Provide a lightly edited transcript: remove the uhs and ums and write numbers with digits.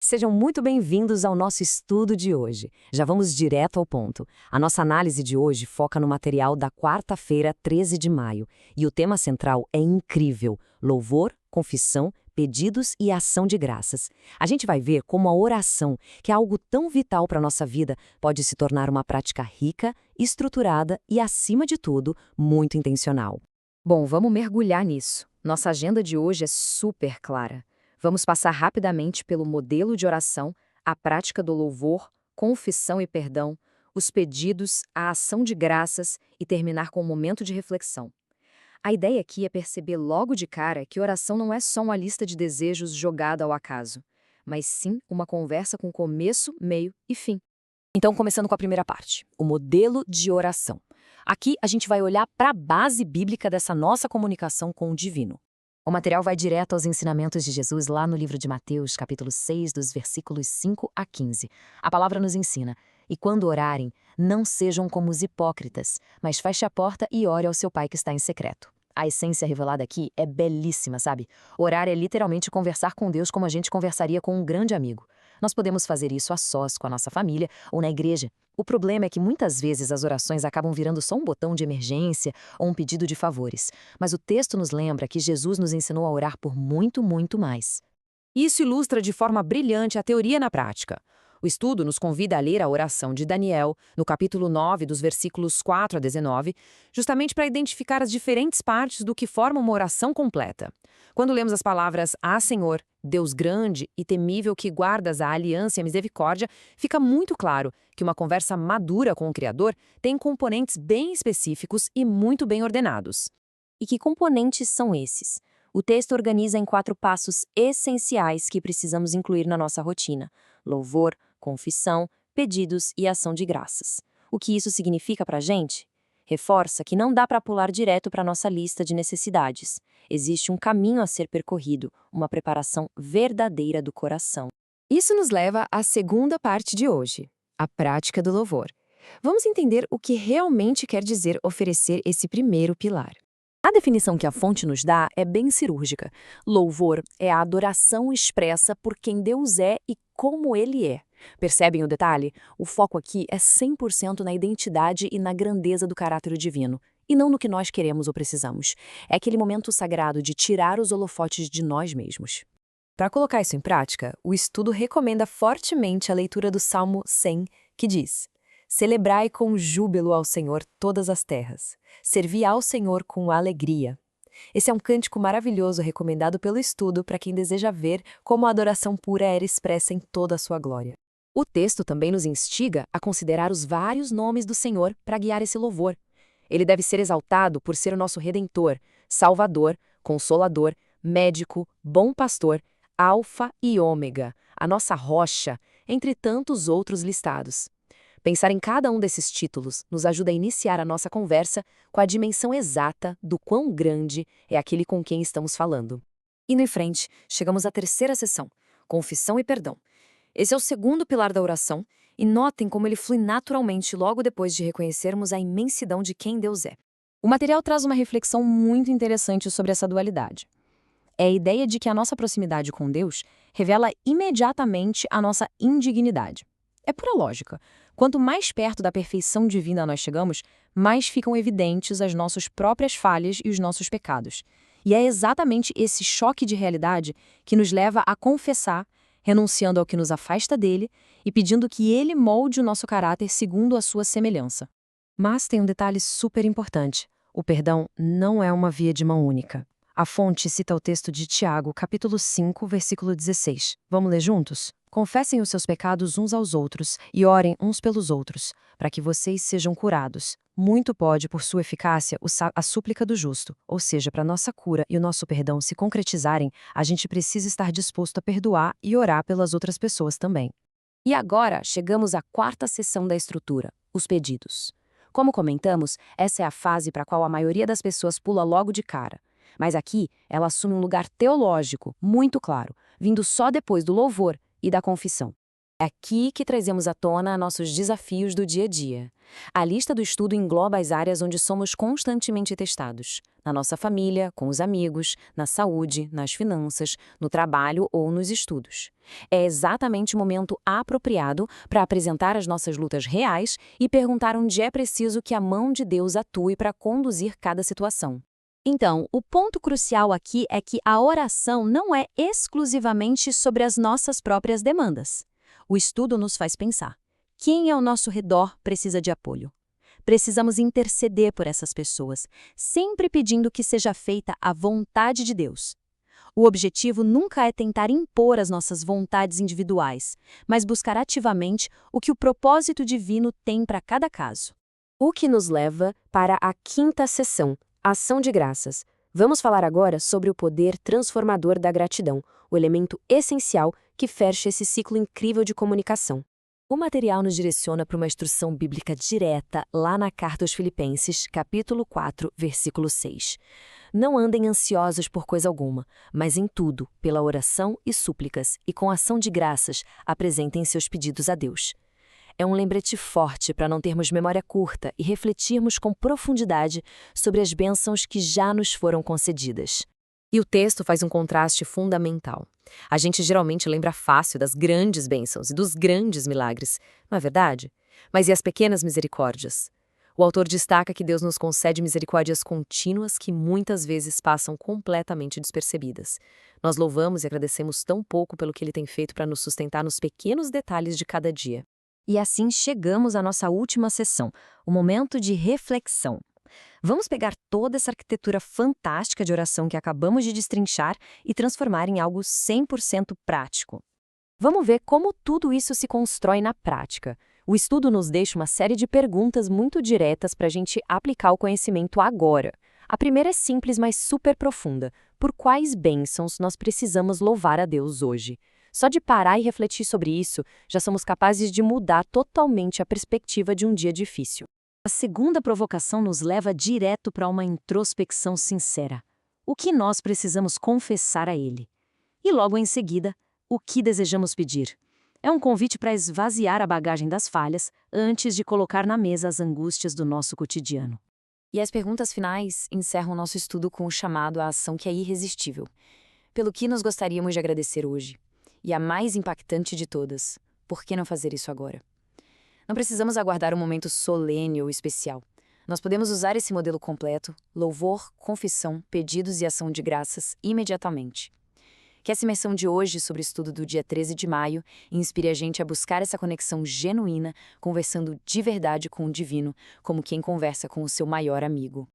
Sejam muito bem-vindos ao nosso estudo de hoje. Já vamos direto ao ponto. A nossa análise de hoje foca no material da quarta-feira, 13 de maio, e o tema central é incrível: louvor, confissão, pedidos e ação de graças. A gente vai ver como a oração, que é algo tão vital para a nossa vida, pode se tornar uma prática rica, estruturada e, acima de tudo, muito intencional. Bom, vamos mergulhar nisso. Nossa agenda de hoje é super clara. Vamos passar rapidamente pelo modelo de oração, a prática do louvor, confissão e perdão, os pedidos, a ação de graças e terminar com um momento de reflexão. A ideia aqui é perceber logo de cara que oração não é só uma lista de desejos jogada ao acaso, mas sim uma conversa com começo, meio e fim. Então, começando com a primeira parte, o modelo de oração. Aqui a gente vai olhar para a base bíblica dessa nossa comunicação com o divino. O material vai direto aos ensinamentos de Jesus lá no livro de Mateus, capítulo 6, dos versículos 5 a 15. A palavra nos ensina: "E quando orarem, não sejam como os hipócritas, mas feche a porta e ore ao seu pai que está em secreto." A essência revelada aqui é belíssima, sabe? Orar é literalmente conversar com Deus como a gente conversaria com um grande amigo. Nós podemos fazer isso a sós, com a nossa família ou na igreja. O problema é que muitas vezes as orações acabam virando só um botão de emergência ou um pedido de favores. Mas o texto nos lembra que Jesus nos ensinou a orar por muito, muito mais. Isso ilustra de forma brilhante a teoria na prática. O estudo nos convida a ler a oração de Daniel, no capítulo 9, dos versículos 4 a 19, justamente para identificar as diferentes partes do que forma uma oração completa. Quando lemos as palavras "Ah, Senhor, Deus grande e temível que guardas a aliança e a misericórdia", fica muito claro que uma conversa madura com o Criador tem componentes bem específicos e muito bem ordenados. E que componentes são esses? O texto organiza em 4 passos essenciais que precisamos incluir na nossa rotina: louvor, confissão, pedidos e ação de graças. O que isso significa para a gente? Reforça que não dá para pular direto para a nossa lista de necessidades. Existe um caminho a ser percorrido, uma preparação verdadeira do coração. Isso nos leva à segunda parte de hoje, a prática do louvor. Vamos entender o que realmente quer dizer oferecer esse primeiro pilar. A definição que a fonte nos dá é bem cirúrgica. Louvor é a adoração expressa por quem Deus é e como Ele é. Percebem o detalhe? O foco aqui é 100% na identidade e na grandeza do caráter divino, e não no que nós queremos ou precisamos. É aquele momento sagrado de tirar os holofotes de nós mesmos. Para colocar isso em prática, o estudo recomenda fortemente a leitura do Salmo 100, que diz: "Celebrai com júbilo ao Senhor todas as terras. Servi ao Senhor com alegria." Esse é um cântico maravilhoso recomendado pelo estudo para quem deseja ver como a adoração pura era expressa em toda a sua glória. O texto também nos instiga a considerar os vários nomes do Senhor para guiar esse louvor. Ele deve ser exaltado por ser o nosso Redentor, Salvador, Consolador, Médico, Bom Pastor, Alfa e Ômega, a nossa rocha, entre tantos outros listados. Pensar em cada um desses títulos nos ajuda a iniciar a nossa conversa com a dimensão exata do quão grande é aquele com quem estamos falando. Indo em frente, chegamos à terceira seção, confissão e perdão. Esse é o segundo pilar da oração, e notem como ele flui naturalmente logo depois de reconhecermos a imensidão de quem Deus é. O material traz uma reflexão muito interessante sobre essa dualidade. É a ideia de que a nossa proximidade com Deus revela imediatamente a nossa indignidade. É pura lógica. Quanto mais perto da perfeição divina nós chegamos, mais ficam evidentes as nossas próprias falhas e os nossos pecados. E é exatamente esse choque de realidade que nos leva a confessar, renunciando ao que nos afasta dele e pedindo que ele molde o nosso caráter segundo a sua semelhança. Mas tem um detalhe super importante: o perdão não é uma via de mão única. A fonte cita o texto de Tiago, capítulo 5, versículo 16. Vamos ler juntos? "Confessem os seus pecados uns aos outros e orem uns pelos outros, para que vocês sejam curados. Muito pode, por sua eficácia, a súplica do justo." Ou seja, para nossa cura e o nosso perdão se concretizarem, a gente precisa estar disposto a perdoar e orar pelas outras pessoas também. E agora, chegamos à quarta seção da estrutura, os pedidos. Como comentamos, essa é a fase para a qual a maioria das pessoas pula logo de cara. Mas aqui, ela assume um lugar teológico, muito claro, vindo só depois do louvor e da confissão. É aqui que trazemos à tona nossos desafios do dia a dia. A lista do estudo engloba as áreas onde somos constantemente testados: na nossa família, com os amigos, na saúde, nas finanças, no trabalho ou nos estudos. É exatamente o momento apropriado para apresentar as nossas lutas reais e perguntar onde é preciso que a mão de Deus atue para conduzir cada situação. Então, o ponto crucial aqui é que a oração não é exclusivamente sobre as nossas próprias demandas. O estudo nos faz pensar: quem ao nosso redor precisa de apoio? Precisamos interceder por essas pessoas, sempre pedindo que seja feita a vontade de Deus. O objetivo nunca é tentar impor as nossas vontades individuais, mas buscar ativamente o que o propósito divino tem para cada caso. O que nos leva para a quinta sessão, Ação de Graças. Vamos falar agora sobre o poder transformador da gratidão, o elemento essencial que fecha esse ciclo incrível de comunicação. O material nos direciona para uma instrução bíblica direta lá na Carta aos Filipenses, capítulo 4, versículo 6. Não andem ansiosos por coisa alguma, mas em tudo, pela oração e súplicas, e com ação de graças, apresentem seus pedidos a Deus. É um lembrete forte para não termos memória curta e refletirmos com profundidade sobre as bênçãos que já nos foram concedidas. E o texto faz um contraste fundamental. A gente geralmente lembra fácil das grandes bênçãos e dos grandes milagres, não é verdade? Mas e as pequenas misericórdias? O autor destaca que Deus nos concede misericórdias contínuas que muitas vezes passam completamente despercebidas. Nós louvamos e agradecemos tão pouco pelo que Ele tem feito para nos sustentar nos pequenos detalhes de cada dia. E assim chegamos à nossa última sessão, o momento de reflexão. Vamos pegar toda essa arquitetura fantástica de oração que acabamos de destrinchar e transformar em algo 100% prático. Vamos ver como tudo isso se constrói na prática. O estudo nos deixa uma série de perguntas muito diretas para a gente aplicar o conhecimento agora. A primeira é simples, mas super profunda. Por quais bênçãos nós precisamos louvar a Deus hoje? Só de parar e refletir sobre isso, já somos capazes de mudar totalmente a perspectiva de um dia difícil. A segunda provocação nos leva direto para uma introspecção sincera. O que nós precisamos confessar a Ele? E logo em seguida, o que desejamos pedir? É um convite para esvaziar a bagagem das falhas antes de colocar na mesa as angústias do nosso cotidiano. E as perguntas finais encerram nosso estudo com o chamado à ação que é irresistível. Pelo que nós gostaríamos de agradecer hoje? E a mais impactante de todas, por que não fazer isso agora? Não precisamos aguardar um momento solene ou especial. Nós podemos usar esse modelo completo, louvor, confissão, pedidos e ação de graças, imediatamente. Que essa imersão de hoje sobre o estudo do dia 13 de maio inspire a gente a buscar essa conexão genuína, conversando de verdade com o divino, como quem conversa com o seu maior amigo.